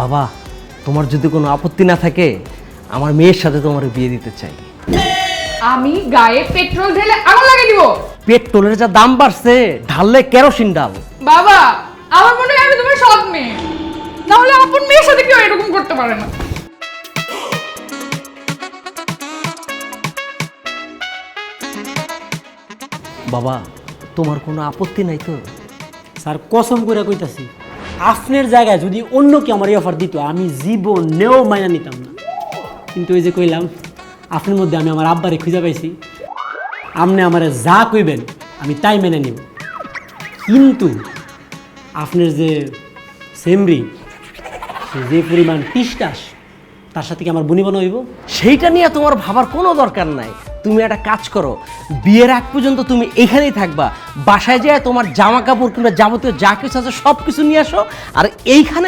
বাবা, তোমার যদি কোনো আপত্তি না থাকে আমার মেয়ের সাথে তোমার বিয়ে দিতে চাই। আমি গায়ে পেট্রোল ঢেলে আগুন লাগিয়ে দিব। পেট্রোলের যা দাম বাড়ছে, ঢাললে কেরোসিন ডাল। বাবা, আমার মনে হয় আমি তোমার সৎ মেয়ে, না হলে আপন মেয়ের সাথে কেউ এরকম করতে পারে না। বাবা, তোমার কোনো আপত্তি নাই তো? স্যার কসম করে কইতাছি, আপনার জায়গায় যদি অন্য কি আমার এই অফার দিত আমি জীবনেও মাইনা নিতাম না। কিন্তু ওই যে কইলাম, আপনার মধ্যে আমি আমার আব্বারে খুঁজে পাইছি, আপনি আমারে যা কইবেন আমি তাই মেনে নিব। কিন্তু আপনার যে সেমরি, সে যে পরিমাণ টিসটাস, তার সাথে কি আমার বনিবনা হইব? সেইটা নিয়ে তোমার ভাবার কোনো দরকার নাই। তুমি একটা কাজ করো, বিয়ের আগ পর্যন্ত তুমি এখানেই থাকবা। বাসায় যেয়ে তোমার জামা কাপড় কিংবা যাবতীয় যা কিছু আছে সব কিছু নিয়ে আসো, আর এইখানে